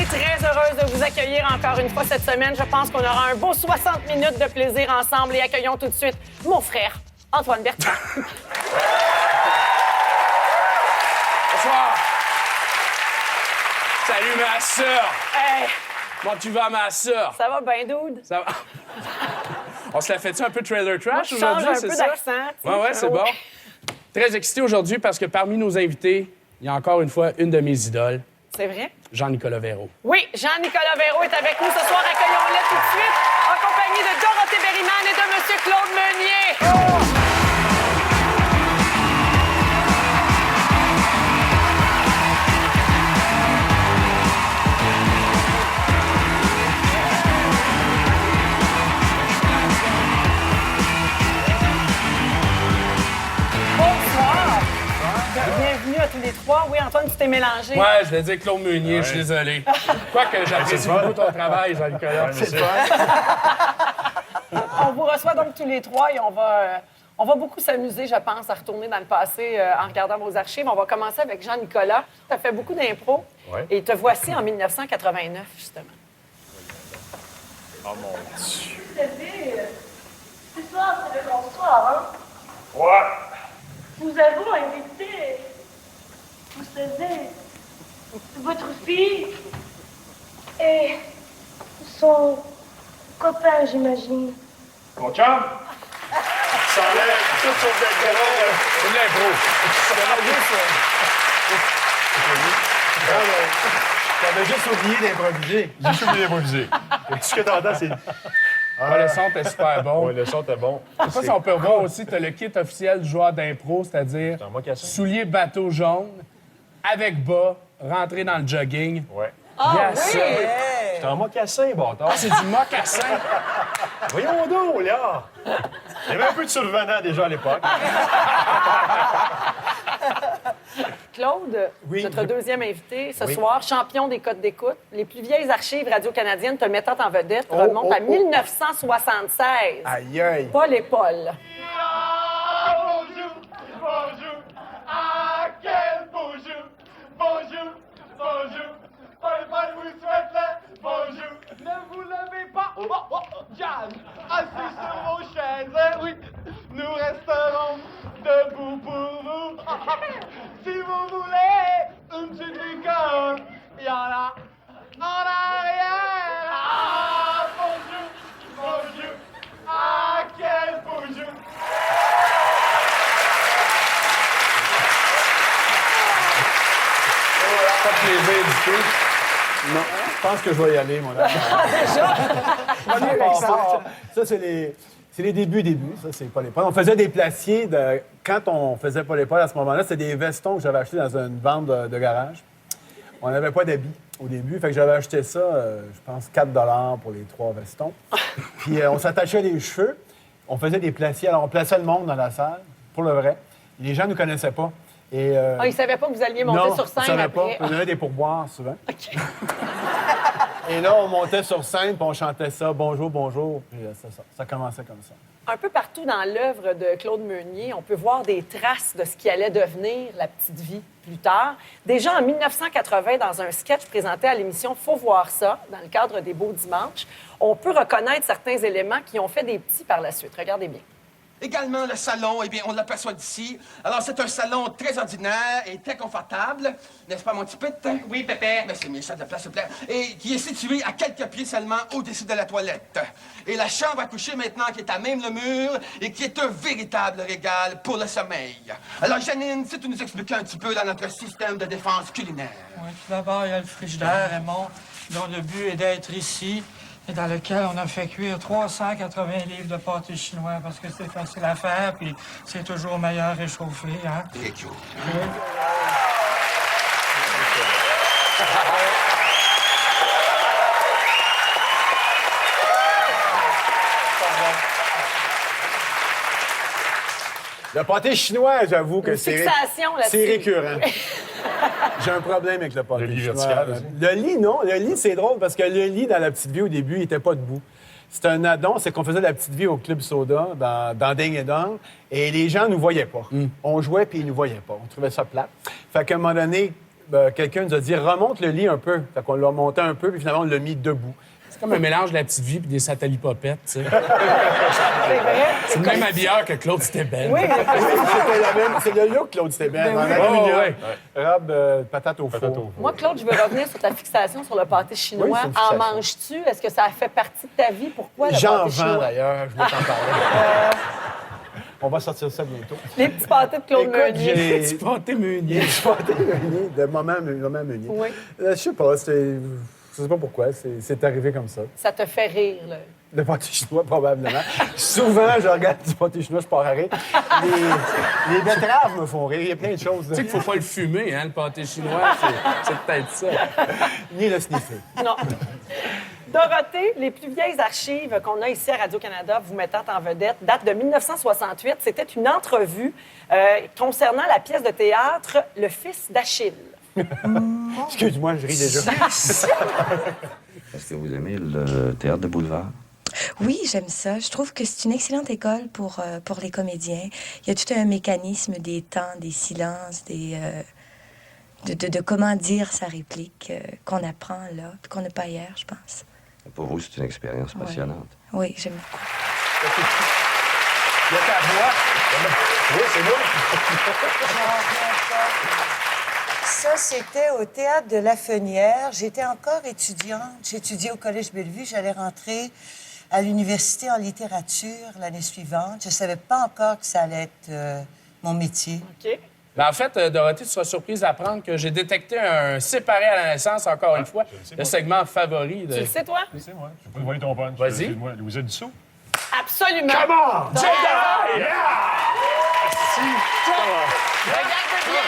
Très heureuse de vous accueillir encore une fois cette semaine. Je pense qu'on aura un beau 60 minutes de plaisir ensemble et accueillons tout de suite mon frère, Antoine Bertrand. Bonsoir. Salut, ma sœur. Hey, Comment tu vas, ma sœur? ça va bien, dude? Ça va? On se la fait-tu un peu trailer trash Moi, je change aujourd'hui, un c'est peu ça? d'accent. tu sais. Ouais, c'est bon. Très excité aujourd'hui parce que parmi nos invités, il y a encore une fois une de mes idoles, C'est vrai? Jean-Nicolas Véro. Oui, Jean-Nicolas Véro est avec nous ce soir. Accueillons-le tout de suite en compagnie de Dorothée Berryman et de M. Claude Meunier. Bonsoir. Bienvenue à tous les trois. Oui, Antoine, tu t'es mélangé. Ouais, je vais dire Claude Meunier, je suis désolé. Quoique j'apprécie beaucoup ton travail, Jean-Nicolas. On vous reçoit donc tous les trois et on va beaucoup s'amuser, je pense, à retourner dans le passé en regardant vos archives. On va commencer avec Jean-Nicolas. Tu as fait beaucoup d'impro et te voici en 1989, justement. Oh mon Dieu. Vous savez, ce soir, c'est le grand soir, hein? Ouais. Nous avons invité, vous savez, votre fille et son copain, j'imagine. Mon chum? Ça enlève tout sur le background. C'est de l'impro. T'avais juste oublié d'improviser. J'ai juste oublié d'improviser. Tout ce que t'entends, c'est... Ouais, le son est super bon. Ouais, le son était bon. Je sais pas si on peut voir aussi, tu as le kit officiel du joueur d'impro, c'est-à-dire un mocassin. souliers bateau jaune, avec bas, rentrer dans le jogging. Ouais. Ah oui! J'étais en mocassin, bâtard. Ah, c'est du mocassin! Voyons donc, là! Il y avait un peu de survenant déjà à l'époque. Claude, Oui. notre deuxième invité ce soir, champion des codes d'écoute. Les plus vieilles archives radio-canadiennes te mettant en vedette remontent à 1976. Aïe, aïe. Paul et Paul. Bonjour, bonjour, ah, quel beau jour! Bonjour, bonjour, Paul vous souhaite le bonjour. Ne vous levez pas, Jeanne, assis sur vos chaises, oui, nous resterons debout pour vous. Si vous voulez une petite liqueur, il y en a en arrière. Ah, bonjour, bonjour, ah, quel beau jour! Pas de plaisir du tout. Non, je pense que je vais y aller, mon ami. Ça, c'est les débuts. Ça, c'est pas les Paul. On faisait des placiers. Quand on faisait pas les Paul à ce moment-là, c'était des vestons que j'avais achetés dans une vente de garage. On n'avait pas d'habits au début. Fait que j'avais acheté ça, je pense, 4 $ pour les 3 vestons. Puis on s'attachait les cheveux. On faisait des placiers. Alors, on plaçait le monde dans la salle, pour le vrai. Les gens ne nous connaissaient pas. Et, Ah, ils ne savaient pas que vous alliez monter non, sur on scène savait après. pas. On donnait des pourboires, souvent. Et là, on montait sur scène, puis on chantait ça, bonjour, bonjour. Puis ça commençait comme ça. Un peu partout dans l'œuvre de Claude Meunier, on peut voir des traces de ce qui allait devenir la petite vie plus tard. Déjà en 1980, dans un sketch présenté à l'émission Faut voir ça, dans le cadre des Beaux Dimanches, on peut reconnaître certains éléments qui ont fait des petits par la suite. Regardez bien. Également, le salon, eh bien, on l'aperçoit d'ici. Alors, c'est un salon très ordinaire et très confortable. N'est-ce pas, mon petit pit? Oui, Pépé. Merci, mais ça de la place, s'il vous plaît. Et qui est situé à quelques pieds seulement au-dessus de la toilette. Et la chambre à coucher, maintenant, qui est à même le mur et qui est un véritable régal pour le sommeil. Alors, Janine, si tu nous expliquais un petit peu dans notre système de défense culinaire. Oui, tout d'abord, il y a le frigidaire, Raymond, dont le but est d'être ici. et dans lequel on a fait cuire 380 livres de pâté chinois parce que c'est facile à faire, puis c'est toujours meilleur réchauffé, hein? Très cute. Le pâté chinois, j'avoue que Une fixation là-dessus. c'est récurrent. J'ai un problème avec le pâté Le lit chinois. vertical aussi. Le lit, non. Le lit, c'est drôle parce que le lit, dans la petite vie, au début, il n'était pas debout. C'était un addon, c'est qu'on faisait la petite vie au Club Soda, dans Ding et Dong, et les gens nous voyaient pas. On jouait, puis ils nous voyaient pas. On trouvait ça plate. Fait qu'à un moment donné, quelqu'un nous a dit « remonte le lit un peu ». Fait qu'on l'a monté un peu, puis finalement, on l'a mis debout. C'est comme un mélange de la petite vie et des satalipopettes, tu sais. C'est vrai. C'est le même habilleur que Claude Stébel. Oui, C'était la même. C'est le look, Claude Stébel. En aluminium. ouais. Robe patate au four. moi, Claude, je veux revenir sur ta fixation sur le pâté chinois. Oui, c'est une En fixation. manges-tu? Est-ce que ça fait partie de ta vie? Pourquoi le J'en pâté vends, chinois? d'ailleurs. Je voulais t'en parler. On va sortir ça bientôt. Les petits pâtés de Claude Écoute, Meunier. j'ai... Petit pâté meunier. J'ai pâté Meunier, de Maman Meunier. Oui. Je sais pas, je sais pas pourquoi, c'est arrivé comme ça. Ça te fait rire, là. Le pâté chinois, probablement. Souvent, je regarde du pâté chinois, je pars à rire. Les betteraves me font rire. Il y a plein de choses. Tu sais qu'il faut pas le fumer, hein, le pâté chinois. C'est peut-être ça. Ni le sniffer. Non. Dorothée, les plus vieilles archives qu'on a ici à Radio-Canada, vous mettant en vedette, datent de 1968. C'était une entrevue concernant la pièce de théâtre Le Fils d'Achille. Excuse-moi, je ris déjà. Est-ce que vous aimez le théâtre de boulevard? Oui, j'aime ça. Je trouve que c'est une excellente école pour les comédiens. Il y a tout un mécanisme des temps, des silences, de comment dire sa réplique qu'on apprend là, puis qu'on n'a pas hier, je pense. Pour vous, c'est une expérience passionnante. Oui, j'aime beaucoup. Il y a ta voix. Oui, c'est moi. Ça, c'était au Théâtre de la Fenière. J'étais encore étudiante. J'étudiais au Collège Bellevue. J'allais rentrer à l'université en littérature l'année suivante. Je ne savais pas encore que ça allait être mon métier. OK. Ben, en fait, Dorothée, tu seras surprise d'apprendre que j'ai détecté un séparé à la naissance, encore une fois, je le sais, le moi. segment favori de... Tu le sais, toi? C'est moi. Je peux te voler ton punch. Vas-y. Excuse-moi, Louisa Dussault. Absolument. Comment? Donc, Jedi! regarde bien.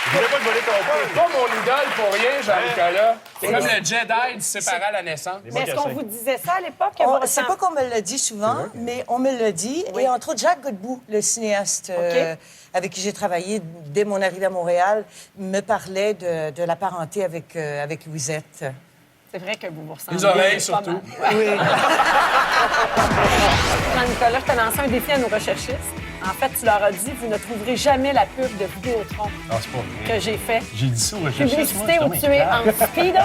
Je voulais pas te voler ton punch. Pas mon idole pour rien, Jean-Nicolas. C'est comme le Jedi du séparé à la naissance. Mais est-ce qu'on vous disait ça à l'époque? C'est pas qu'on me l'a dit souvent, mais on me l'a dit. Oui. Et entre autres, Jacques Godbout, le cinéaste OK. avec qui j'ai travaillé dès mon arrivée à Montréal, me parlait de la parenté avec Louisette. C'est vrai que vous vous ressemblez. Les oreilles, pas surtout. mal. Oui. Jean-Nicolas, je t'ai lancé un défi à nos recherchistes. En fait, tu leur as dit, vous ne trouverez jamais la pub de Vidéotron Non, c'est pas vrai. que j'ai fait. J'ai dit ça au recherchiste. moi, Publicité où c'est tu es dommage. en speedo.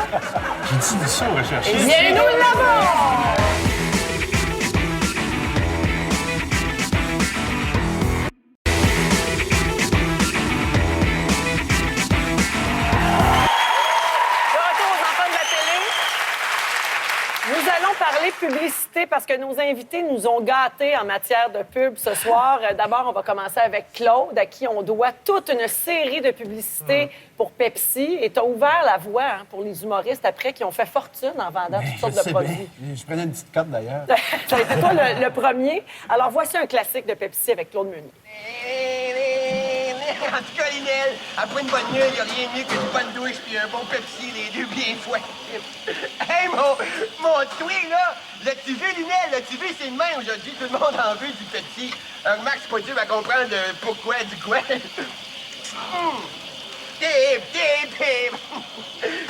J'ai dit ça au recherchiste. Eh bien, nous l'avons! De retour aux enfants de la télé. Nous allons parler publicité parce que nos invités nous ont gâtés en matière de pub ce soir. D'abord, on va commencer avec Claude, à qui on doit toute une série de publicités pour Pepsi. Et tu as ouvert la voie pour les humoristes après qui ont fait fortune en vendant toutes sortes de produits. Je prenais une petite carte, d'ailleurs. Ça a été toi le premier. Alors, voici un classique de Pepsi avec Claude Meunier. En tout cas, Linel, après une bonne nuit, il n'y a rien de mieux que une bonne douche puis un bon Pepsi, les deux bien fouettés. Hey, mon tweet, là, l'as-tu vu, Linel? L'as-tu vu? C'est le même aujourd'hui. Tout le monde en veut du Pepsi. Max, c'est pas dur à comprendre pourquoi, du quoi. Dip.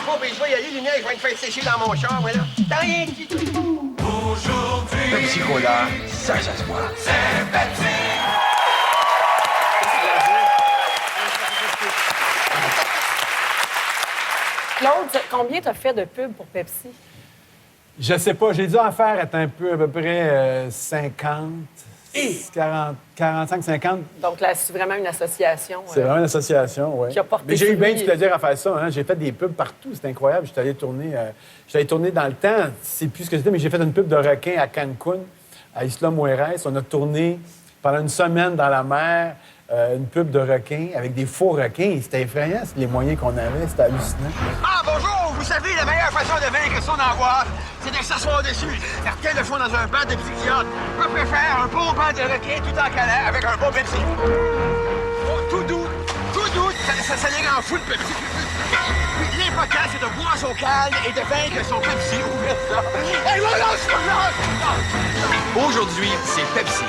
Bon, ben, je vais y aller, Linel. Je vais me faire sécher dans mon char, voilà. T'as rien dit. Aujourd'hui... Pepsi Cola, ça se voit. C'est Pepsi! Claude, combien t'as fait de pubs pour Pepsi? Je sais pas, j'ai dû en faire à peu près 50, 40, 45, 50. Donc là, c'est vraiment une association. C'est vraiment une association, oui. Qui a porté Mais j'ai eu bien fruit. du plaisir à faire ça. Hein. J'ai fait des pubs partout, c'est incroyable. J'étais allé tourner dans le temps, c'est plus ce que c'était, mais j'ai fait une pub de requin à Cancun, à Isla Mujeres. On a tourné pendant une semaine dans la mer, une pub de requin avec des faux requins. C'était effrayant, les moyens qu'on avait, c'était hallucinant. Ah, bonjour! Vous savez, la meilleure façon de vaincre son angoisse, c'est de s'asseoir dessus. Certains le font dans un banc de psychiatre. Je préfère un bon banc de requin tout en câlin avec un bon Pepsi. Oh, tout doux, ça les rend fou de Pepsi. L'important, c'est de boire son calme et de vaincre son Pepsi. Et voilà, aujourd'hui, c'est Pepsi.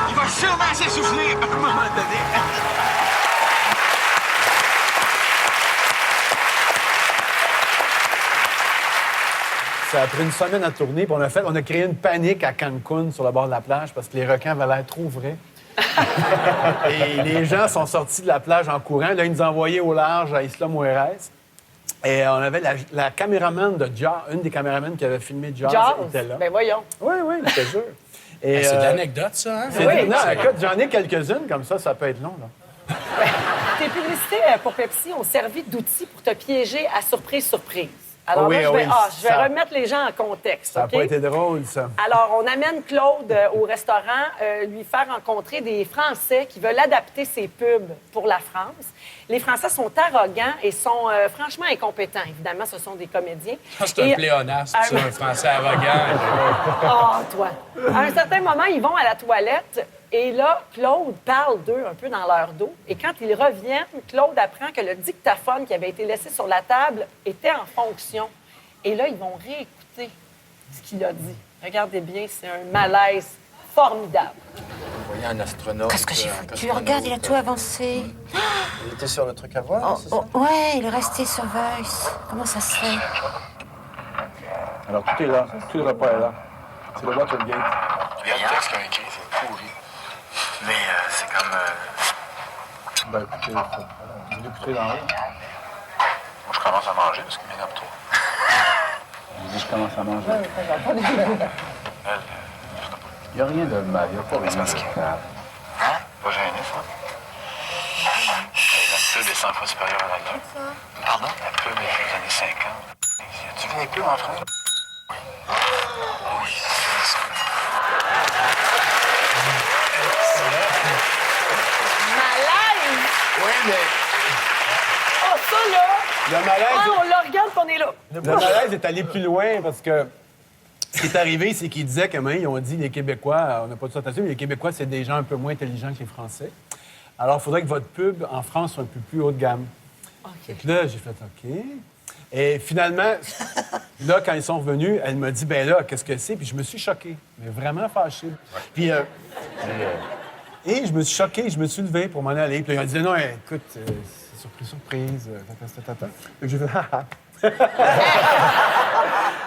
Il va sûrement s'essouffler à un moment donné. Ça a pris une semaine à tourner, puis on a créé une panique à Cancun sur le bord de la plage parce que les requins avaient l'air trop vrais. Et les gens sont sortis de la plage en courant. Là, ils nous envoyaient au large à Isla Mujeres. Et on avait la caméraman de Jaws, une des caméramans qui avait filmé Jaws était là. Ben voyons. Oui, je te jure. Et, C'est de l'anecdote, ça, hein? Oui. Non, écoute, j'en ai quelques-unes, comme ça peut être long, là. Tes publicités pour Pepsi ont servi d'outil pour te piéger à surprise. Alors Oui, là, je vais ça- remettre les gens en contexte. Ça n'a OK? pas été drôle, ça. Alors, on amène Claude au restaurant, lui faire rencontrer des Français qui veulent adapter ses pubs pour la France. Les Français sont arrogants et sont franchement incompétents. Évidemment, ce sont des comédiens. C'est un pléonasme, ça, un Français arrogant. Ah, toi! À un certain moment, ils vont à la toilette et là, Claude parle d'eux un peu dans leur dos. Et quand ils reviennent, Claude apprend que le dictaphone qui avait été laissé sur la table était en fonction. Et là, ils vont réécouter ce qu'il a dit. Regardez bien, c'est un malaise formidable. Vous voyez un astronaute. Qu'est-ce que j'ai foutu? Regarde, il a tout avancé. Il était sur le truc à voir, c'est ça? Ouais, il est resté sur Voice. Comment ça se fait? Alors, tout est là. Tout le repas est là. C'est le Watergate. Regarde le texte qu'il a écrit, c'est pourri. Mais c'est comme... Ben, écoutez, vous l'écouterez dans haut. Moi, je commence à manger parce qu'il m'énerve trop. Je dis, je commence à manger. Il n'y a rien de mal. Il n'y a pas rien de mal. Hein? Pas gêné, ça? La pub est 100 fois supérieure à la nôtre. Pardon? La pub est des années 50. Tu vu les pubs en France? Oui, c'est ça. Malaise! Oui, mais Oh, ça, là! le malaise... Ah, on le regarde qu'on est là. Le malaise est allé plus loin parce que ce qui est arrivé, c'est qu'ils disaient que ils ont dit les Québécois, on n'a pas de sorte à mais les Québécois, c'est des gens un peu moins intelligents que les Français. Alors, il faudrait que votre pub en France soit un peu plus haut de gamme. OK. Et là, j'ai fait OK. Et finalement, là, quand ils sont revenus, elle m'a dit, ben là, qu'est-ce que c'est? Puis je me suis choqué, mais vraiment fâché. Puis, et je me suis choqué, je me suis levé pour m'en aller. Puis là, ils ont dit, non, écoute, c'est surprise. Puis j'ai fait,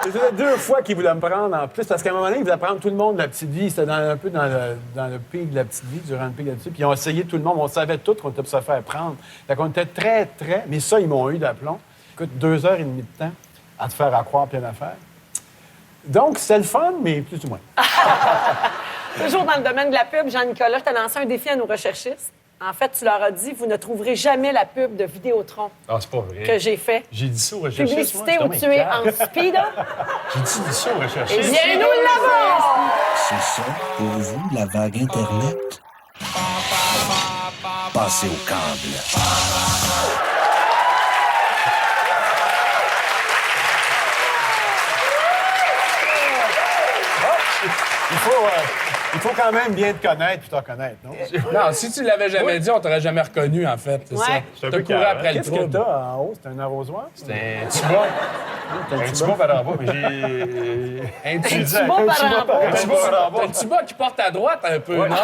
C'était 2 fois qu'ils voulaient me prendre en plus, parce qu'à un moment donné, ils voulaient prendre tout le monde de la petite vie. C'était un peu dans le pic de la petite vie, durant le pic de la petite vie. Puis ils ont essayé tout le monde. On savait tout qu'on était pour se faire prendre. Fait qu'on était très... Mais ça, ils m'ont eu d'aplomb. Écoute, 2h30 de temps à te faire croire plein d'affaires. Donc, c'est le fun, mais plus ou moins. Toujours dans le domaine de la pub, Jean-Nicolas, tu as lancé un défi à nos recherchistes. En fait, tu leur as dit, vous ne trouverez jamais la pub de Vidéotron Ah, c'est pas vrai. que j'ai fait. J'ai dit ça au recherchiste. Publicité où tu es en speedo. J'ai dit ça au Eh recherchiste. bien, nous l'avons! C'est ça, pour vous, la vague Internet? Passez au câble. Il faut quand même bien te connaître puis te reconnaître, non? Non, si tu l'avais jamais dit, on t'aurait jamais reconnu, en fait. C'est ça. un T'as peu couru carré. après le Qu'est-ce que trouble. t'as en haut? C'est un arrosoir? C'est un tuba. Un tuba par en bas, mais j'ai... Un tuba tuba par en bas. Un tuba par en bas. T'as le tuba qui porte à droite un peu, Ouais. non?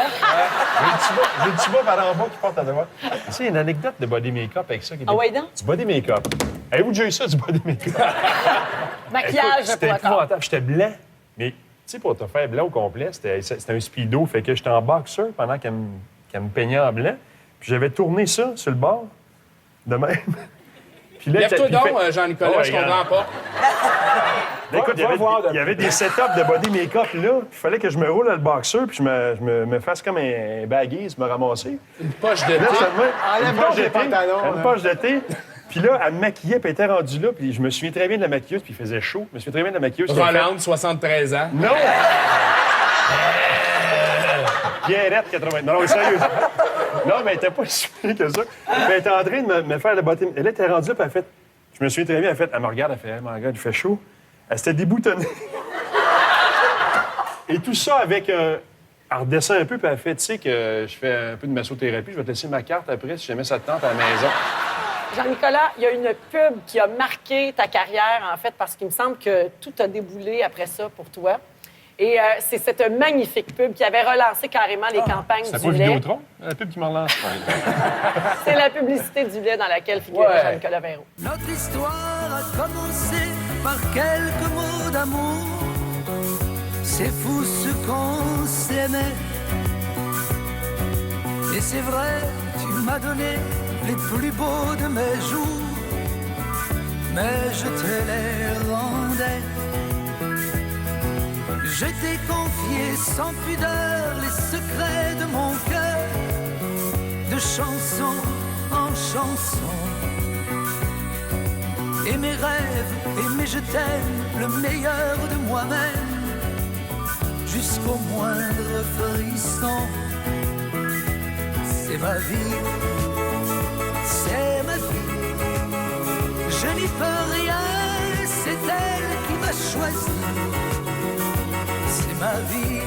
J'ai le tuba par en bas qui porte à droite. Tu sais, une anecdote de body make-up avec ça. Qui est Ah ouais, donc? Du body make-up. Avez-vous déjà eu ça, du body make-up? Maquillage Écoute, c'était pour le corps. épouvantable. J'étais blanc. Mais, tu sais, pour te faire blanc au complet, c'était un speedo. Fait que j'étais en boxer pendant qu'elle me peignait en blanc. Puis j'avais tourné ça sur le bord, de même. Puis là, Lève-toi puis donc, fait- Jean-Nicolas, Oh, je regarde. comprends pas. Écoute, Va voir il y avait des setups de body make-up là. Il fallait que je me roule dans le boxer puis je me fasse comme un baguise, me ramasser. Une poche de Là, thé. seulement, Enlève une donc poche de les thé, pantalons, une là. poche de thé. Puis là, elle me maquillait, puis elle était rendue là. Puis je me souviens très bien de la maquilleuse, puis il faisait chaud. Je me souviens très bien de la maquilleuse. qui avait Rolande, 73 ans. fait- Non! Pierrette, 80. Non, sérieux. Non, mais elle était pas si pire que ça. Puis elle était en train de me faire le body. Elle était rendue là, puis elle a fait Je me souviens très bien, elle me regarde, elle fait « Hey, my God, il fait chaud. » Elle s'était déboutonnée. Et tout ça avec... elle redescend un peu, puis elle fait « Tu sais que je fais un peu de massothérapie, je vais te laisser ma carte après si jamais ça te tente à la maison. » Jean-Nicolas, il y a une pub qui a marqué ta carrière, en fait, parce qu'il me semble que tout a déboulé après ça pour toi. Et c'est cette magnifique pub qui avait relancé carrément les campagnes C'est du pas lait. Vidéotron, la pub qui me relance. C'est la publicité du lait dans laquelle figurait Jean-Nicolas Véro. Notre histoire a commencé par quelques mots d'amour. C'est fou ce qu'on s'aimait. Et c'est vrai, tu m'as donné les plus beaux de mes jours, mais je te les rendais. Je t'ai confié sans pudeur les secrets de mon cœur, de chanson en chanson. Et mes rêves, et mes je t'aime, le meilleur de moi-même, jusqu'au moindre frisson. C'est ma vie, c'est ma vie. Je n'y peux rien, c'est elle qui m'a choisi. C'est ma vie,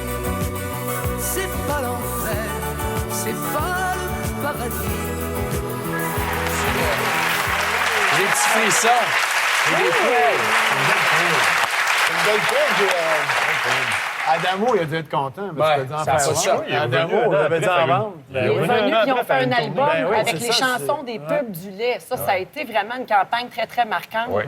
c'est pas l'enfer, c'est pas le paradis. J'ai des petits frissons. J'ai des Une belle pub. Adamo, il a dû être content. Parce qu'il a dû en faire ça. Adamo, il avait dû en vendre. Il est venu puis ils ont fait un album avec les chansons des pubs du lait. Ça a été vraiment une campagne très, très marquante. Oui,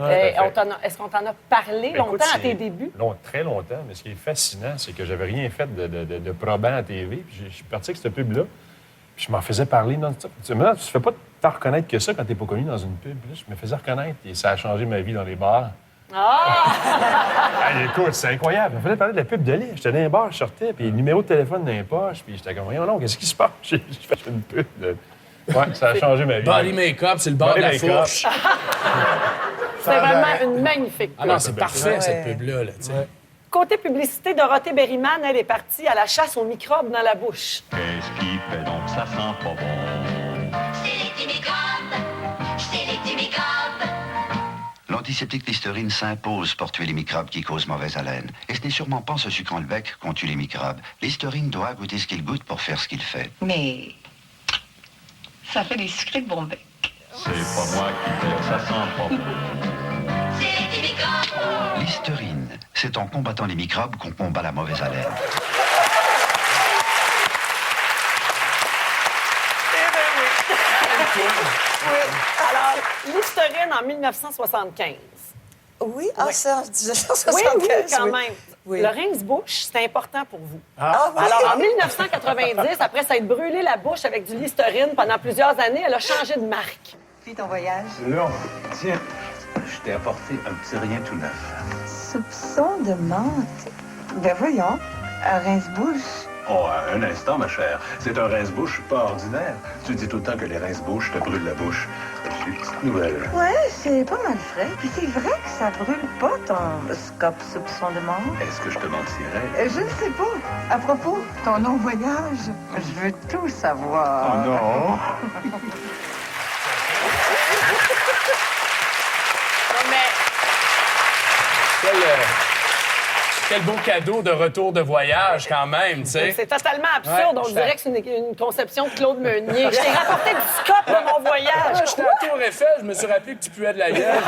Est-ce qu'on t'en a parlé longtemps à tes débuts? Très longtemps, mais ce qui est fascinant, c'est que j'avais rien fait de probant à TV. Puis je suis parti avec cette pub-là, puis je m'en faisais parler non-stop. Maintenant, tu ne fais pas tant reconnaître que ça quand tu n'es pas connu dans une pub. Là, je me faisais reconnaître et ça a changé ma vie dans les bars. Hey, écoute, c'est incroyable. Il fallait parler de la pub de lait. J'étais dans un bar, je sortais, puis le numéro de téléphone dans les poches, puis j'étais comme, voyons non, qu'est-ce qui se passe? J'ai fait une pub. Ouais, ça a changé ma vie. Body make-up, c'est le bord de la fourche. C'est vraiment une magnifique pub. Ah non, c'est parfait, cette pub-là. Là, Côté publicité, Dorothée Berryman, elle est partie à la chasse aux microbes dans la bouche. Qu'est-ce qui fait donc que ça sent pas bon? C'est les petits microbes, c'est les petits microbes. L'antiseptique Listerine s'impose pour tuer les microbes qui causent mauvaise haleine. Et ce n'est sûrement pas en se sucant le bec qu'on tue les microbes. Listerine doit goûter ce qu'il goûte pour faire ce qu'il fait. Mais ça fait des sucrés de bon bec. C'est pas moi qui fais que ça sent pas bon. C'est les petits microbes. Listerine, c'est en combattant les microbes qu'on combat la mauvaise haleine. Oui. Alors, Listerine en 1975. Oui, c'est en 1975. Oui, quand même. Oui. Le rince-bouche, c'est important pour vous. Oui. Alors, en 1990, après s'être brûlé la bouche avec du Listerine pendant plusieurs années, elle a changé de marque. Puis ton voyage? Là, tiens, je t'ai apporté un petit rien tout neuf. Soupçon de menthe. Ben voyons, un rince-bouche. Oh, un instant, ma chère. C'est un rince-bouche pas ordinaire. Tu dis tout le temps que les rince-bouches te brûlent la bouche. C'est une petite nouvelle. Ouais, c'est pas mal frais. Puis c'est vrai que ça brûle pas ton scope soupçon de menthe. Est-ce que je te mentirais? Je ne sais pas. À propos, ton long voyage, je veux tout savoir. Oh non! Quel beau cadeau de retour de voyage, quand même, tu sais. C'est totalement absurde. Ouais, On dirait que c'est une conception de Claude Meunier. Je t'ai rapporté du scope de mon voyage. J'étais à Tour Eiffel, je me suis rappelé que tu puais de la gueule.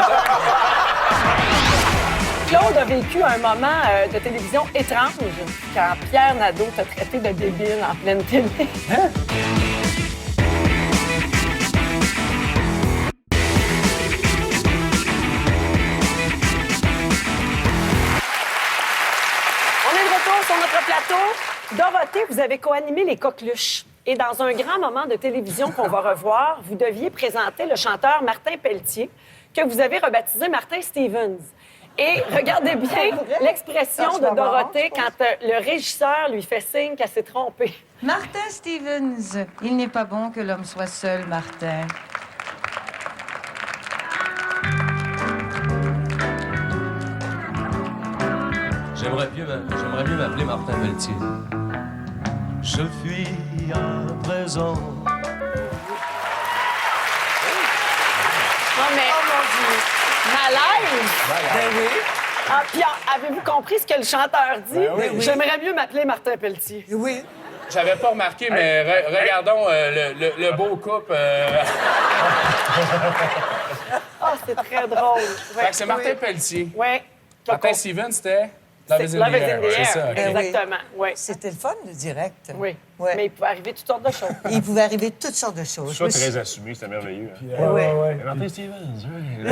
Claude a vécu un moment de télévision étrange quand Pierre Nadeau t'a traité de débile en pleine télé. Hein? Sur notre plateau, Dorothée, vous avez co-animé Les Coqueluches. Et dans un grand moment de télévision qu'on va revoir, vous deviez présenter le chanteur Martin Pelletier, que vous avez rebaptisé Martin Stevens. Et regardez bien l'expression de Dorothée quand le régisseur lui fait signe qu'elle s'est trompée. Martin Stevens, il n'est pas bon que l'homme soit seul, Martin. J'aimerais mieux m'appeler Martin Pelletier. Je fuis à présent. Non, mais... Oh mon Dieu! Malaise! Ben oui. Ah, puis avez-vous compris ce que le chanteur dit? Ben oui. J'aimerais mieux m'appeler Martin Pelletier. Oui. J'avais pas remarqué, mais regardons le beau couple. Ah, c'est très drôle. Fait que c'est Martin Pelletier. Oui. Martin Steven, c'était Love is in Love the is in air. the C'est air. ça. ok. Exactement, oui. C'était le fun, le direct. Oui. Ouais. Mais il peut arriver toutes sortes de choses. Il pouvait arriver toutes sortes de choses. Soit très assumé, c'était merveilleux. Hein. Ouais. Martin Stevens, oui.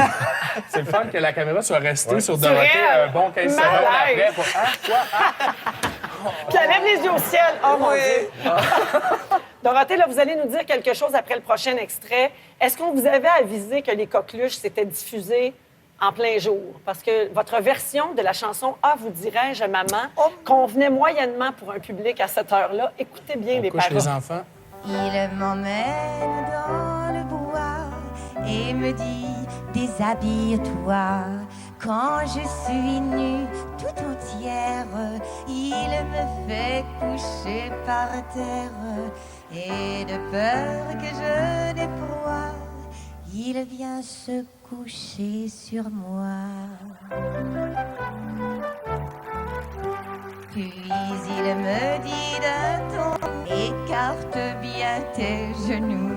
C'est le fun que la caméra soit restée sur Sur Dorothée elle. un bon 15 secondes Malaise. après. Pour... Ah, quoi? Puis elle lève les yeux au ciel. Oh mon Oui. Dieu. Dorothée, là, vous allez nous dire quelque chose après le prochain extrait. Est-ce qu'on vous avait avisé que les coqueluches s'étaient diffusées en plein jour? Parce que votre version de la chanson « Ah, vous dirais-je, maman » convenait moyennement pour un public à cette heure-là. Écoutez bien On les couche paroles. les enfants. Il m'emmène dans le bois et me dit déshabille-toi. Quand je suis nue tout entière, il me fait coucher par terre. Et de peur que je n'éproie, il vient se coucher sur moi. Puis il me dit d'un ton, écarte bien tes genoux.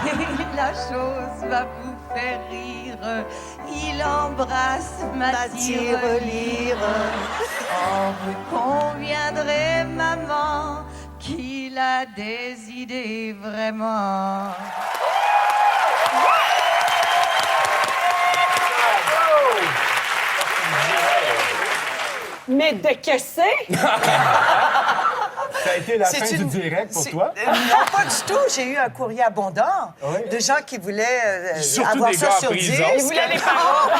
Et la chose va vous faire rire. Il embrasse ma tirelire. Oh, vous conviendrez, maman, qu'il a des idées vraiment. Mais de que c'est? Ça a été la C'est fin une- du direct pour c'est- toi? Non, pas du tout. J'ai eu un courrier abondant Oui. de gens qui voulaient Surtout avoir des ça gars en sur prison. disque. Ils voulaient les paroles.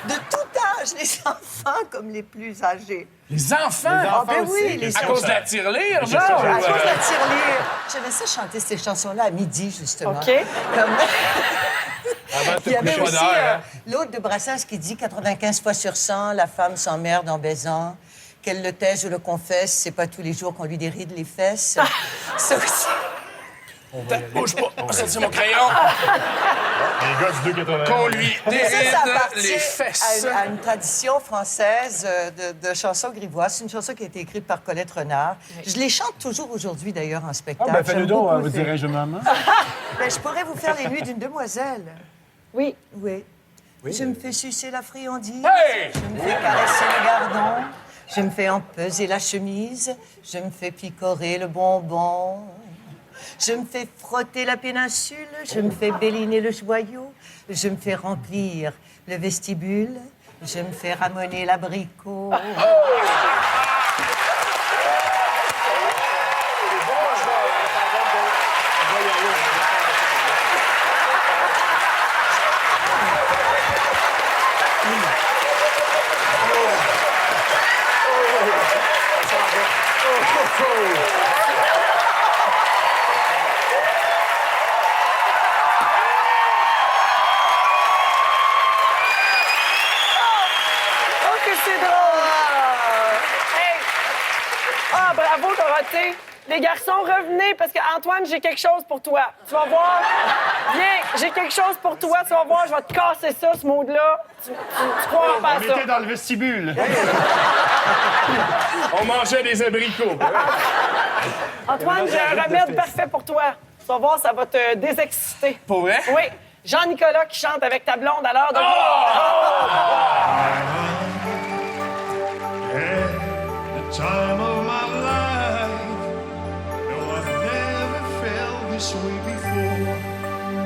De tout âge, les enfants comme les plus âgés. Les enfants? Ah, ben oui, les À cause de la tirelire, Non, genre? à cause de la tirelire. J'aimais ça chanter ces chansons-là à midi, justement. OK. Comme... Avant de te Il y avait coucher aussi pas d'heure, hein? l'autre de Brassens qui dit 95 fois sur 100, la femme s'emmerde en baisant. Qu'elle le taise ou le confesse, c'est pas tous les jours qu'on lui déride les fesses. Ça aussi. Bouge pas. C'est mon crayon. Les gars du 2,80. Qu'on lui Mais ça déride appartient les fesses. à une tradition française de chansons grivoises. C'est une chanson qui a été écrite par Colette Renard. Je les chante toujours aujourd'hui, d'ailleurs, en Ah, spectacle. ben fais-le J'aime donc, beaucoup vous ces- dirais-je maman. Ben, je pourrais vous faire les nuits d'une demoiselle. Oui. Oui. Je me fais sucer la friandise. Hey! Je me fais caresser le gardon. Je me fais empeser la chemise. Je me fais picorer le bonbon. Je me fais frotter la péninsule. Je me fais béliner le joyau. Je me fais remplir le vestibule. Je me fais ramoner l'abricot. Oh, que c'est drôle! Hey! Ah, bravo, Dorothée! Les garçons, revenez, parce que Antoine, j'ai quelque chose pour toi. Tu vas voir. Viens, j'ai quelque chose pour toi. Tu vas voir, je vais te casser ça, ce mode-là. Tu crois pas à On ça. était dans le vestibule. On mangeait des abricots. Antoine, j'ai un remède parfait pour toi. Tu vas voir, ça va te désexciter. Pour vrai? Oui. Jean-Nicolas qui chante avec ta blonde à l'heure de The time of my life. No, I've never felt this way before.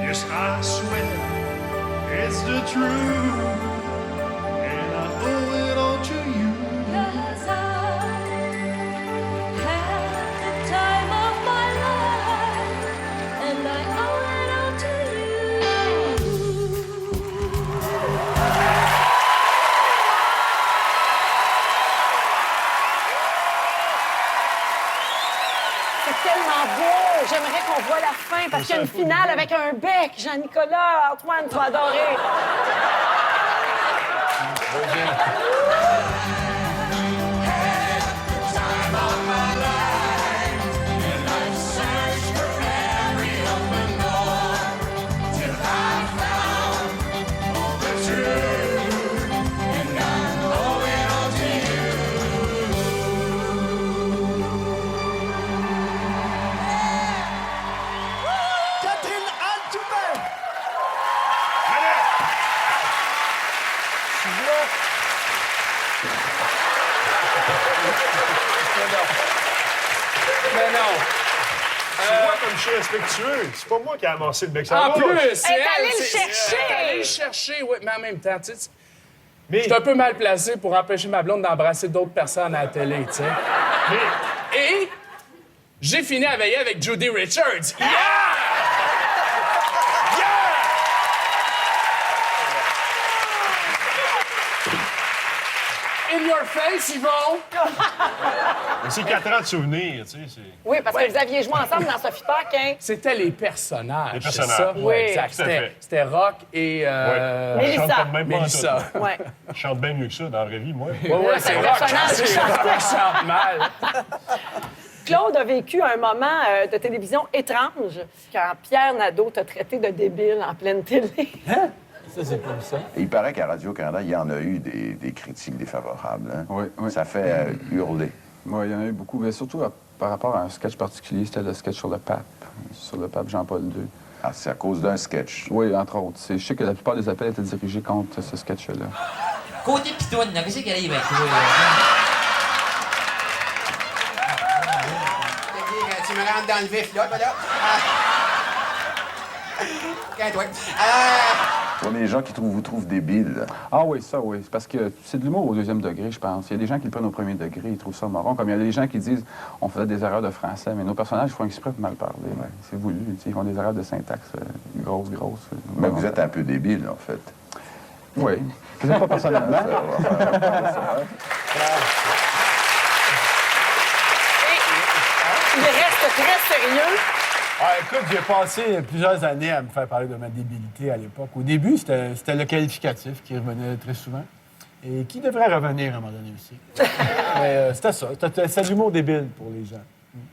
Yes, I swear it's the truth. And I owe it all to you. 'Cause I had the time of my life, and I owe it all to you. C'est tellement beau! J'aimerais qu'on voit la fin parce qu'il y a une finale avec un bec. Jean-Nicolas, Antoine, tu vas adorer. Till I found the truth. Mais non. Tu vois comme je suis respectueux. C'est pas moi qui ai amassé le bec sur la En bouche. plus, c'est Elle est allée elle, le c'est- chercher. Elle est allée le chercher, oui, mais en même temps, tu sais, Mais, je suis un peu mal placé pour empêcher ma blonde d'embrasser d'autres personnes à la télé, tu sais. Et j'ai fini à veiller avec Judy Richards. Yeah! In your face, Yvon! c'est 4 ans de souvenirs, tu sais. c'est- Oui, parce que vous aviez joué ensemble dans Sophie Park, hein? C'était les personnages. Les c'est personnages. ça? Oui. Ouais, exact. Tout à fait. C'était Rock et. Ouais. Mélissa. Je chante comme même pas en Mélissa. tout. Ouais. Je chante bien mieux que ça dans la vraie vie, moi. Ouais, c'est le Rock. personnage qui C'est chante. Rock qui chante mal. Claude a vécu un moment de télévision étrange quand Pierre Nadeau t'a traité de débile en pleine télé. Ça, c'est pas ça. Il paraît qu'à Radio-Canada, il y en a eu des critiques défavorables. Hein? Oui, oui. Ça fait hurler. Oui, il y en a eu beaucoup, mais surtout par rapport à un sketch particulier, c'était le sketch sur le pape Jean-Paul II. Ah, c'est à cause d'un sketch. Oui, entre autres. Je sais que la plupart des appels étaient dirigés contre ce sketch-là. Côté pitoune, là, qu'est-ce qui arrive avec toi? Tu me rentres dans le vif, là, voilà. Calme-toi. Pour les gens qui vous trouvent débile. Ah oui, ça, oui. C'est parce que c'est de l'humour au deuxième degré, je pense. Il y a des gens qui le prennent au premier degré, ils trouvent ça marrant. Comme il y a des gens qui disent on faisait des erreurs de français, mais nos personnages font exprès de mal parler. Ouais. C'est voulu. Ils font des erreurs de syntaxe grosses. Mais vous êtes un peu débile, en fait. Oui. Je ne pas personnellement. Il reste très sérieux. Ah, écoute, j'ai passé plusieurs années à me faire parler de ma débilité à l'époque. Au début, c'était le qualificatif qui revenait très souvent et qui devrait revenir à un moment donné aussi. Mais c'était ça. C'était de l'humour débile pour les gens.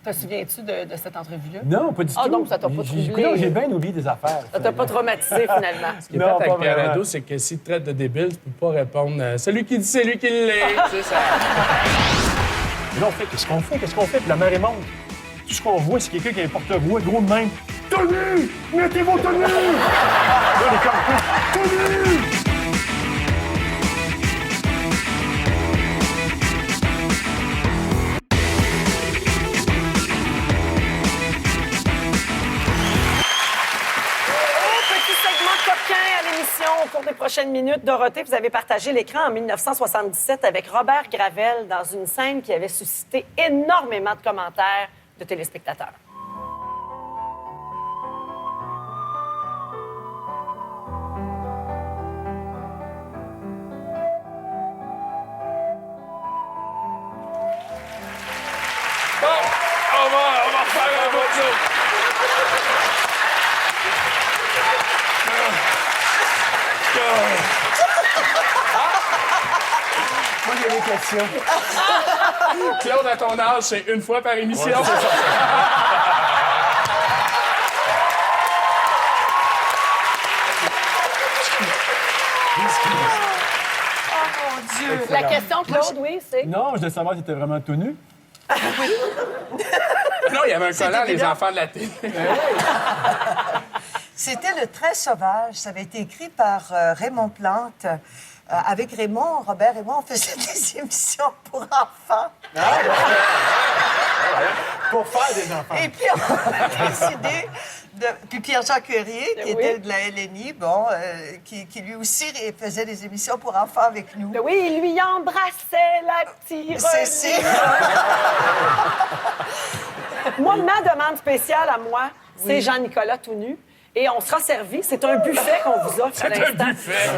Te souviens-tu de cette entrevue-là? Non, pas du Ah, tout. donc ça t'a pas troublé. J'ai bien oublié des affaires. Ça t'a pas traumatisé, finalement. Ce qui est Non, fait avec pas Pierre vraiment. Nadeau, c'est que s'il te traite de débile, tu peux pas répondre celui qui dit c'est lui qui l'est. Tu sais, ça. Mais là, on fait, qu'est-ce qu'on fait? Puis la marée monte. Tout ce qu'on voit, c'est quelqu'un qui a un porte-voix gros de même. Tenue! Mettez vos tenues! Là, les campés. Tenue! Petit segment coquin à l'émission au cours des prochaines minutes. Dorothée, vous avez partagé l'écran en 1977 avec Robert Gravel dans une scène qui avait suscité énormément de commentaires de téléspectateurs. Bon, on va refaire un autre jour. Moi, j'ai des questions. Claude, à ton âge, c'est une fois par émission. Ouais, c'est ça. Oh mon Dieu! La question, Claude, oui, c'est... Non, je voulais savoir si t'étais vraiment tout nu. Non, il y avait un collant, les enfants de la télé. C'était Le Très Sauvage. Ça avait été écrit par Raymond Plante. Avec Raymond, Robert et moi, on faisait des émissions pour enfants. Pour faire des enfants. Et puis, on a décidé de... Puis Pierre-Jean Cuérier, qui Oui. était de la LNI, bon, qui lui aussi faisait des émissions pour enfants avec nous. Oui, il lui embrassait la petite C'est René. Moi, ma demande spéciale à moi, c'est Jean-Nicolas tout nu. Et on sera servi. C'est un buffet qu'on vous offre à C'est un l'instant. buffet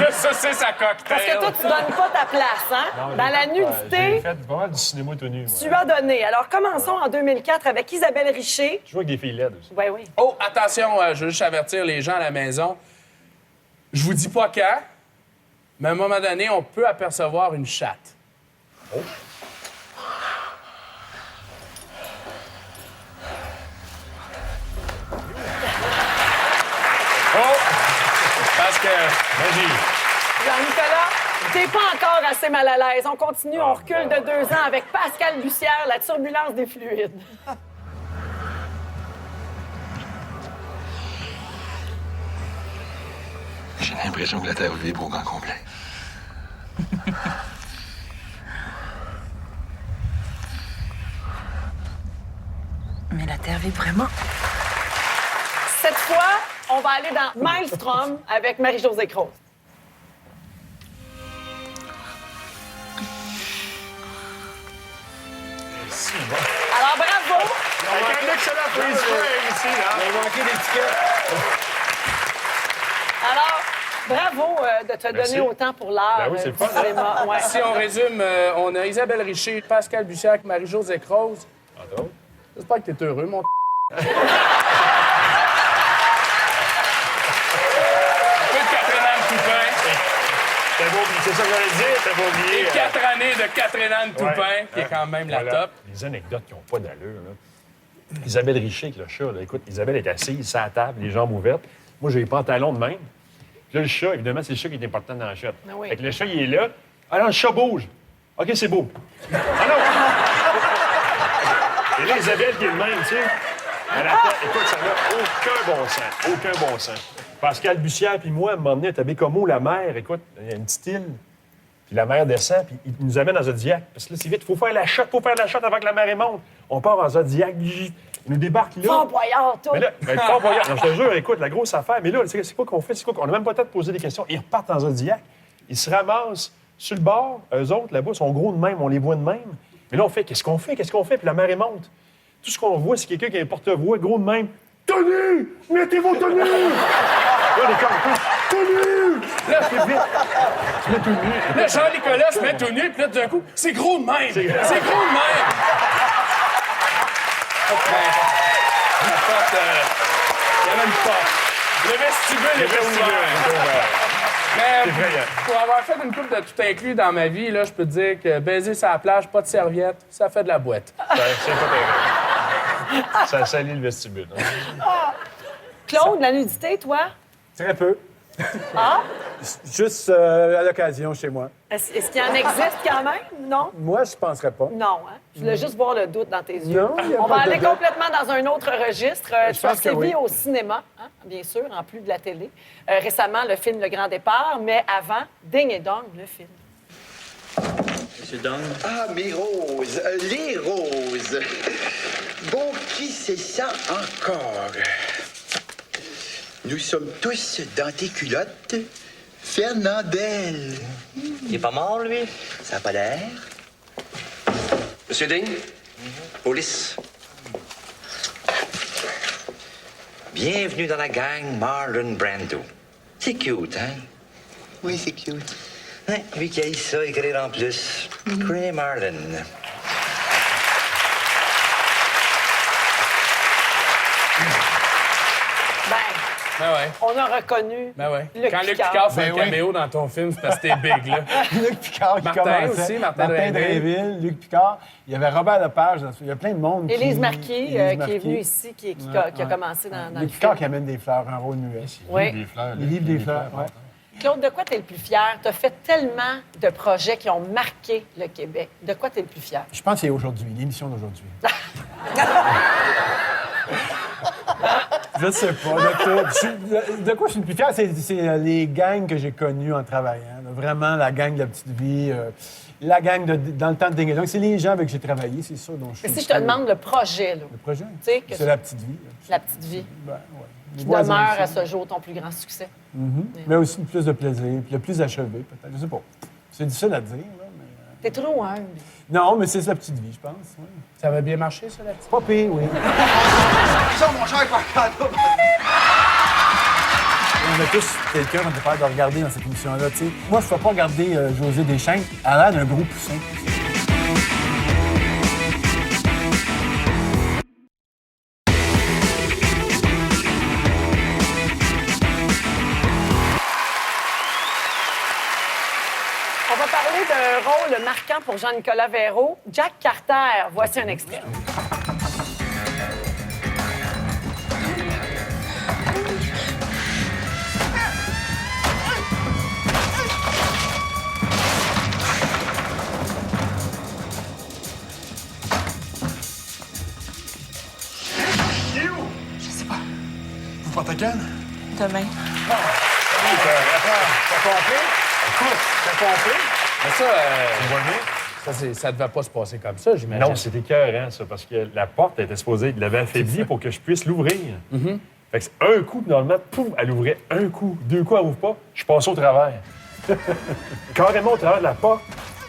de saucisses à cocktail. Parce que toi, tu donnes pas ta place, hein? Dans la J'ai nudité, fait pas mal du cinéma tout nu. tu as donné. Alors, commençons en 2004 avec Isabelle Richer. Je vois avec des filles laides aussi. Oui, oui. Oh, attention, je veux juste avertir les gens à la maison. Je vous dis pas quand, mais à un moment donné, on peut apercevoir une chatte. Oh. Oh! Parce que... Vas-y. Jean-Nicolas, t'es pas encore assez mal à l'aise. On continue, on recule de 2 ans avec Pascal Bussière, la turbulence des fluides. J'ai l'impression que la Terre vibre au grand complet. Mais la Terre vibre vraiment. Cette fois, on va aller dans Maelstrom avec Marie-Josée Croze. Alors, bravo! Avec un excellent freeze frame ici, là. Il a manqué d'étiquette. Alors, bravo de te Merci. donner autant pour l'art. Ben oui, c'est le du fun. cinéma. Ouais. Si on résume, on a Isabelle Richer, Pascal Bussière, Marie-Josée Croze. J'espère que t'es heureux, mon Un peu de Catherine Toupin. C'est ça que j'allais dire, t'as pas oublié. Et 4 années de Catherine Toupin, qui est quand même la top. Les anecdotes qui n'ont pas d'allure, là. Isabelle Richer avec le chat, là. Écoute, Isabelle est assise sur la table, les jambes ouvertes. Moi, j'ai les pantalons de même. Puis là, le chat, évidemment, c'est le chat qui est important dans la shot. Ah oui. Fait que le chat, il est là. Ah non, le chat bouge. OK, c'est beau. Ah non! Et là, Isabelle qui est le même, tu sais. Elle attend. Écoute, ça n'a aucun bon sens. Aucun bon sens. Pascal Bussière puis moi, à un moment donné, à Bécomo, la mer, écoute, il y a une petite île. Puis la mer descend, puis il nous amène en Zodiac. Parce que là, c'est vite, il faut faire la shot avant que la mer monte. On part en Zodiac. Il nous débarque là. Fort Boyard, tout. Mais là, Fort Boyard. Non, je te jure, écoute, la grosse affaire. Mais là, c'est quoi qu'on fait? C'est quoi qu'on n'a même pas le temps de poser des questions. Ils repartent en Zodiac. Ils se ramassent sur le bord. Eux autres, là-bas, sont gros de même. On les voit de même. Mais là, on fait, qu'est-ce qu'on fait? Qu'est-ce qu'on fait? Puis la marée monte. Tout ce qu'on voit, c'est quelqu'un qui a un porte-voix gros de même. Tenue! Mettez vos tenues! Là, les comme, tenue! Là, c'est vite. Tu mets tout nu. Là, Jean-Nicolas se met tout nu, puis là, d'un coup, c'est gros de même! C'est gros de même! La porte, il y avait une porte. Le vestibule était ouvert. Mais pour avoir fait une coupe de tout inclus dans ma vie, là, je peux te dire que baiser sur la plage, pas de serviette, ça fait de la boîte. C'est pas terrible. Ça salit le vestibule. Claude, la nudité, toi? Très peu. Ah? Juste à l'occasion chez moi. Est-ce qu'il y en existe quand même? Non? Moi, je penserais pas. Non, hein? Je voulais juste voir le doute dans tes yeux. Non, il y a On pas va de aller doute. complètement dans un autre registre. Je Tu as pense que sévi oui. au cinéma, hein, bien sûr, en plus de la télé. Récemment, le film Le Grand Départ, mais avant, Ding et Dong, le film. Monsieur Dong? Ah, mes roses, les roses. Bon, qui c'est ça encore? Nous sommes tous dans tes culottes, Fernandel. Il est pas mort, lui? Ça a pas l'air? Monsieur Ding? Police. Bienvenue dans la gang Marlon Brando. C'est cute, hein? Oui, c'est cute. Hein, lui qui a eu ça, écrire en plus. Gray Marlon. Ben ouais. On a reconnu Ben ouais. Luc Quand Luc Picard. Picard fait Ben un oui. caméo dans ton film, c'est parce que t'es big, là. Luc Picard qui Martin commençait. aussi, Martin Drainville. Drainville, Luc Picard. Il y avait Robert Lepage. Il y a plein de monde. Élise qui... Marquis, Élise qui est Marquis. venue ici, qui a commencé dans le Luc film. Picard qui amène des fleurs, un rôle muet. Oui. Il livre des fleurs, ouais. Claude, de quoi tu es le plus fier? Tu as fait tellement de projets qui ont marqué le Québec. De quoi tu es le plus fier? Je pense que c'est aujourd'hui, l'émission d'aujourd'hui. Je sais pas. De quoi je suis le plus fier? C'est les gangs que j'ai connus en travaillant. Là. Vraiment, la gang de la petite vie, la gang dans le temps de Ding et Dong. C'est les gens avec qui j'ai travaillé, c'est ça dont je suis. Mais si je te demande le projet, là. Le projet? Tu sais que C'est la petite vie. La petite vie. Ben, ouais. Les Qui voisins demeure aussi. à ce jour ton plus grand succès. Mais aussi le plus de plaisir, puis le plus achevé, peut-être. Je sais pas. C'est difficile à dire, là, mais... T'es trop humble. Non, mais c'est la petite vie, je pense. Ouais. Ça va bien marcher, ça, la petite? Pas pire, oui. Ça, mon cher Parcado. On a tous quelqu'un qu'on est capable de regarder dans cette émission-là. tu sais. Moi, je ne peux pas regarder José Deschênes. Elle a l'air d'un gros poussin. On va parler d'un rôle marquant pour Jean-Nicolas Véraud. Jack Carter. Voici un extrait. Je sais pas. Vous partez quand? Demain. T'as compris? Écoute, t'as compris? Mais ça, Ça devait pas se passer comme ça, j'imagine. Non, c'était écœurant, ça, parce que la porte était supposée, il l'avait affaiblie pour que je puisse l'ouvrir. Fait que c'est un coup, normalement, pouf, elle ouvrait un coup. 2 coups, elle ouvre pas. Je suis passé au travers. Carrément au travers de la porte.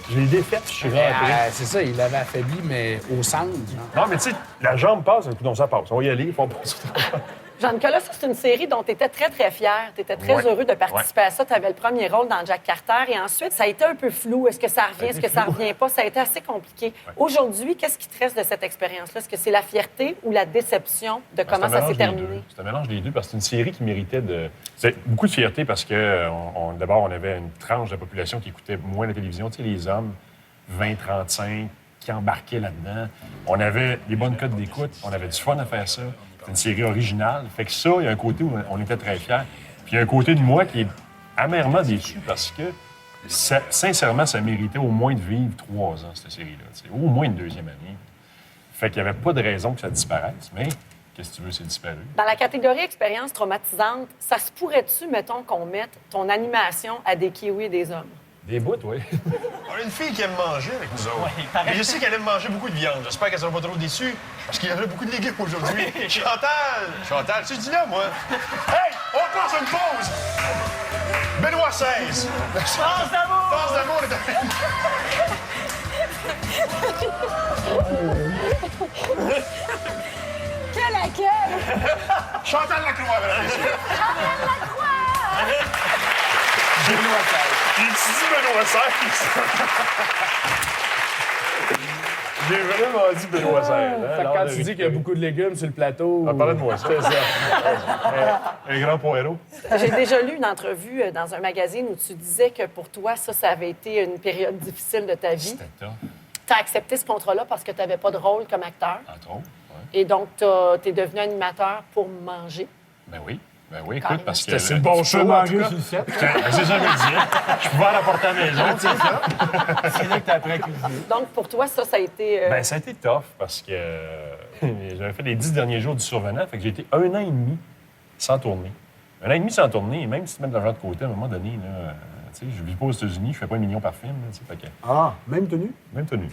Je l'ai défaite, je suis rentré. C'est ça, il l'avait affaibli, mais au centre. Non, mais tu sais, la jambe passe, un coup, donc ça passe. On va y aller, il faut passer au travers. Jean-Nicolas, ça, c'est une série dont tu étais très, très fier. Tu étais très heureux de participer à ça. Tu avais le premier rôle dans Jack Carter. Et ensuite, ça a été un peu flou. Est-ce que ça revient? Est-ce que ça revient pas? Ça a été assez compliqué. Aujourd'hui, qu'est-ce qui te reste de cette expérience-là? Est-ce que c'est la fierté ou la déception de comment ça s'est terminé? C'est un mélange des deux, parce que c'est une série qui méritait de... C'est beaucoup de fierté parce que, d'abord, on avait une tranche de la population qui écoutait moins la télévision. Tu sais, les hommes, 20-35, qui embarquaient là-dedans. On avait des bonnes cotes d'écoute. On avait du fun à faire ça. C'est une série originale. Fait que ça, il y a un côté où on était très fiers. Puis il y a un côté de moi qui est amèrement déçu parce que, sincèrement, ça méritait au moins de vivre 3 ans, cette série-là. T'sais. Au moins une 2e année. Fait qu'il n'y avait pas de raison que ça disparaisse. Mais, qu'est-ce que tu veux, c'est disparu. Dans la catégorie expérience traumatisante, ça se pourrait-tu, mettons, qu'on mette ton animation à des kiwis et des hommes? Des bouts, oui. On a une fille qui aime manger avec nous autres. Et je sais qu'elle aime manger beaucoup de viande. J'espère qu'elle sera pas trop déçue, parce qu'il y en a beaucoup de légumes aujourd'hui. Chantal, tu dis là, moi. Hey, on passe une pause! Benoît XVI. Passe d'amour! Passe d'amour est Quel accueil! Chantal Lacroix, mesdames et messieurs. Chantal Lacroix! Benoît XVI. J'ai dit Benoît XVI. J'ai vraiment dit Benoît XVI. Fait que quand tu dis qu'il y a beaucoup de légumes sur le plateau... On parlait de moi, c'est ça. Un grand poireau. J'ai déjà lu une entrevue dans un magazine où tu disais que pour toi, ça avait été une période difficile de ta vie. C'était top. Tu as accepté ce contrat-là parce que tu n'avais pas de rôle comme acteur. Entre autres, Et donc, tu es devenu animateur pour manger. Ben oui, écoute, parce que... C'est le bon show, en tout cas. C'est jamais dit. Je pouvais l'apporter à la maison, tu sais ça. C'est là que tu as appris à cuisiner. Donc, pour toi, ça a été... Ben ça a été tough, parce que j'avais fait les 10 derniers jours du survenant, fait que j'ai été 1 an et demi sans tourner. 1 an et demi sans tourner, et même si tu mets de l'argent de côté, à un moment donné, là, tu sais, je vis pas aux États-Unis, je fais pas 1 million par film, là, tu sais, fait que... Ah, même tenue? Même tenue.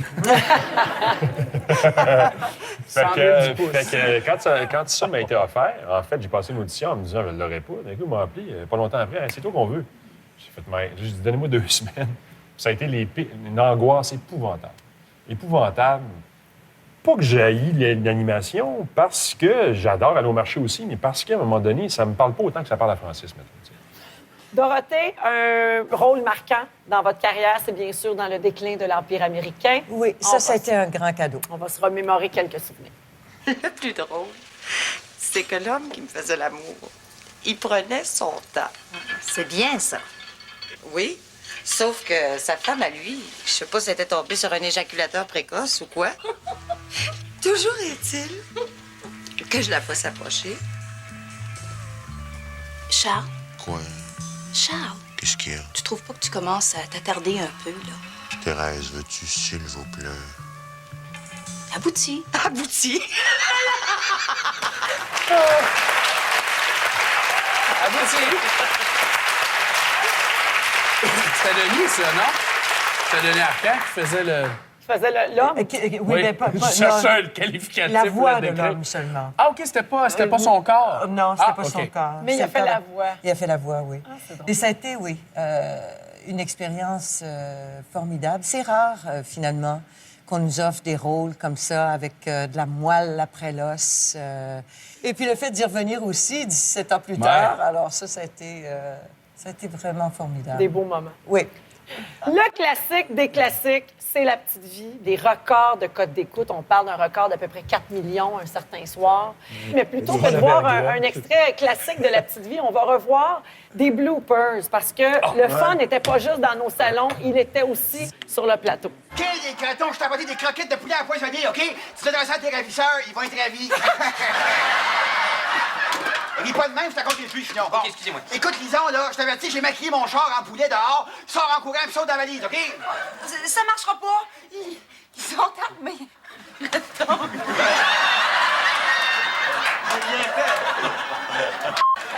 100 000 du pouce. Fait que quand ça m'a été offert, en fait, j'ai passé une audition en me disant, je ne l'aurais pas. D'un coup, ils m'ont appelé, pas longtemps après, hey, c'est toi qu'on veut. J'ai dit, donnez-moi 2 semaines. Ça a été une angoisse épouvantable. Épouvantable. Pas que j'haïs l'animation, parce que j'adore aller au marché aussi, mais parce qu'à un moment donné, ça me parle pas autant que ça parle à Francis, maintenant. Dorothée, un rôle marquant dans votre carrière, c'est bien sûr dans le déclin de l'Empire américain. Oui, ça a été un grand cadeau. On va se remémorer quelques souvenirs. Le plus drôle, c'est que l'homme qui me faisait l'amour, il prenait son temps. C'est bien, ça. Oui, sauf que sa femme, à lui, je sais pas si elle était tombée sur un éjaculateur précoce ou quoi. Toujours est-il que je la fasse approcher. Charles? Quoi? Charles? Qu'est-ce qu'il y a? Tu trouves pas que tu commences à t'attarder un peu, là? Thérèse, veux-tu, s'il vous plaît? Abouti. Abouti? Abouti. C'était Denis, ça, non? C'était Denis Arcand qui faisait le... Qui faisait l'homme? Oui, mais pas... Je cherchais le qualificatif. La pour voix le de décrire. l'homme seulement. Ah, OK, c'était pas son corps? Non, c'était pas son corps. Mais il a fait la voix. Il a fait la voix, oui. Ah, c'est drôle. Et ça a été, oui, une expérience formidable. C'est rare, finalement, qu'on nous offre des rôles comme ça, avec de la moelle après l'os. Et puis le fait d'y revenir aussi 17 ans plus tard, alors ça a été vraiment formidable. Des beaux moments. Oui. Le classique des classiques, c'est La Petite Vie, des records de code d'écoute. On parle d'un record d'à peu près 4 millions un certain soir. Mais plutôt que de voir un extrait classique de La Petite Vie, on va revoir des bloopers parce que le fun n'était pas juste dans nos salons, il était aussi sur le plateau. OK, les cratons, je t'ai apporté des croquettes de poulet empoisonné, OK? Tu donnes ça à tes ravisseurs, ils vont être ravis. Ris pas de même, je te raconte plus, sinon. Bon. OK, excusez-moi. Écoute, Lison, là, je t'avertis, j'ai maquillé mon char en poulet dehors. Sors en courant, puis saute dans la valise, OK? Ça marchera pas. Ils sont armés.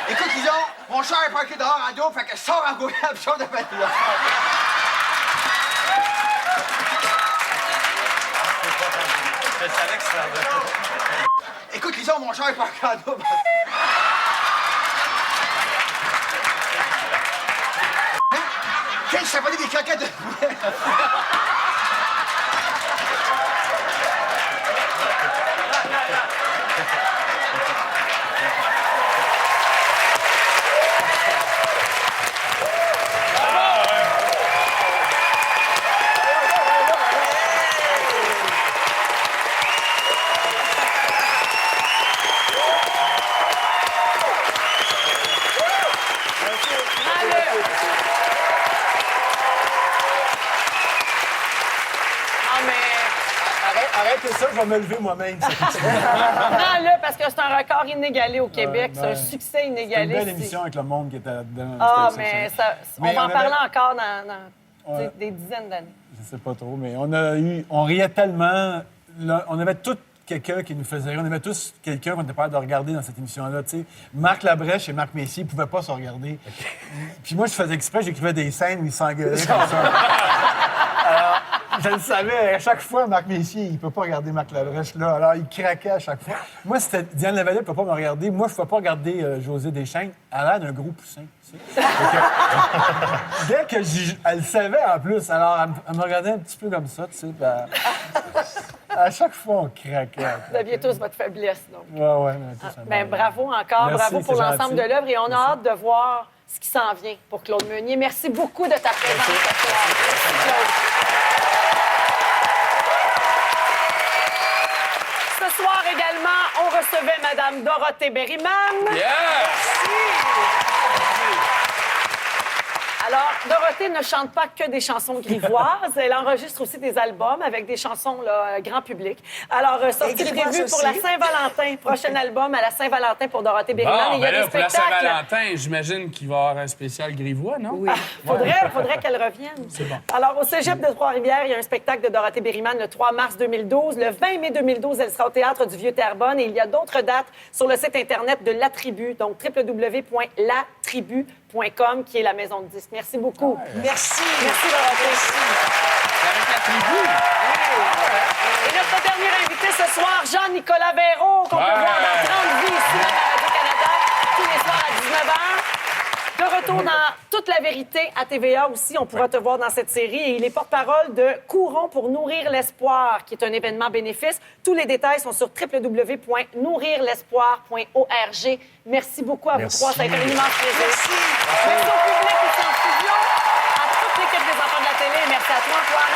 Écoute, Lison, mon char est parqué dehors en dos, fait que sors en courant, puis saute dans la valise. Je savais que ça allait. Écoute, Lisa, mon cher, pas un cadeau. Hein? Quel savonné des croquettes de poulet? Arrêtez ça, je vais me lever moi-même. Prends-le parce que c'est un record inégalé au Québec. C'est un succès C'est une inégalé. belle émission avec le monde qui était là-dedans. Ah, C'était mais exceptionnel. on va en parler encore dans Ouais. des dizaines d'années. Je sais pas trop, mais on riait tellement. Là, on avait tout quelqu'un qui nous faisait rire. On avait tous quelqu'un qu'on était pas de regarder dans cette émission-là. Tu sais, Marc Labrèche et Marc Messier ne pouvaient pas se regarder. Puis moi, je faisais exprès, j'écrivais des scènes où ils s'engueulaient comme ça. Alors, je le savais, à chaque fois, Marc Messier, il ne peut pas regarder Marc Labrèche là. Alors, il craquait à chaque fois. Moi, c'était Diane Lavallée ne peut pas me regarder. Moi, je ne peux pas regarder José Deschênes. Elle a l'air d'un gros poussin. Tu sais. Dès que elle le savait en plus, alors elle me regardait un petit peu comme ça, tu sais. À chaque fois, on craquait. Vous aviez tous votre faiblesse, donc. Ouais, mais bravo encore, Merci, bravo pour c'est l'ensemble gentil. de l'œuvre et on a hâte de voir ce qui s'en vient pour Claude Meunier. Merci beaucoup de ta présence ce soir. Merci, Claude. Ce soir également, on recevait Mme Dorothée Berryman. Alors, Dorothée ne chante pas que des chansons grivoises. Elle enregistre aussi des albums avec des chansons là, grand public. Alors, sortie prévue pour la Saint-Valentin. Prochain album à la Saint-Valentin pour Dorothée Berryman. Et il y a des pour la spectacles. Saint-Valentin, j'imagine qu'il va y avoir un spécial grivois, non? Oui. Faudrait qu'elle revienne. C'est bon. Alors, au Cégep de Trois-Rivières, il y a un spectacle de Dorothée Berryman le 3 mars 2012. Le 20 mai 2012, elle sera au Théâtre du Vieux-Terrebonne. Et il y a d'autres dates sur le site Internet de La Tribu, donc www.latribu.com, qui est la maison de disques. Merci beaucoup. Merci. Merci, Dorothée. Avec La Tribu. Et notre dernier invité ce soir, Jean-Nicolas Véraud, qu'on peut voir dans 30 vies ici à Radio-Canada, tous les soirs à 19h. De retour dans Toute la vérité à TVA aussi, on pourra te voir dans cette série. Et il est porte-parole de Courons pour nourrir l'espoir, qui est un événement bénéfice. Tous les détails sont sur www.nourrirlespoir.org. Merci beaucoup à vous trois. Ça a été un immense plaisir. Merci au public ici en studio, à toute l'équipe des Enfants de la télé. Merci à toi, Antoine.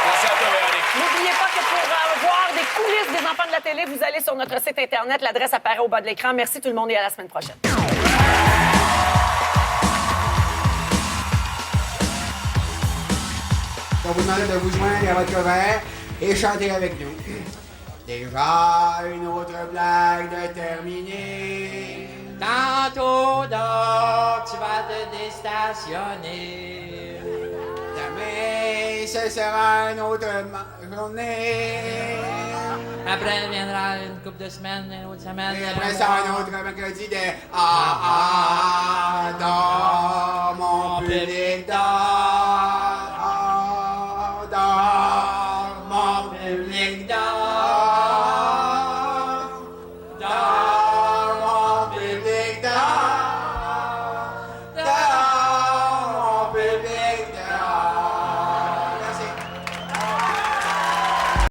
Merci à toi, Véronique. N'oubliez pas que pour voir des coulisses des Enfants de la télé, vous allez sur notre site Internet. L'adresse apparaît au bas de l'écran. Merci tout le monde et à la semaine prochaine. On vous demande de vous joindre à votre verre et chanter avec nous. Déjà une autre blague de terminer. Tantôt donc, tu vas te déstationner. Demain, ce sera une autre journée. Après viendra une couple de semaines, une autre semaine. Et après ça, un autre mercredi de dors, mon public, dors, dors, mon public, dors, dors.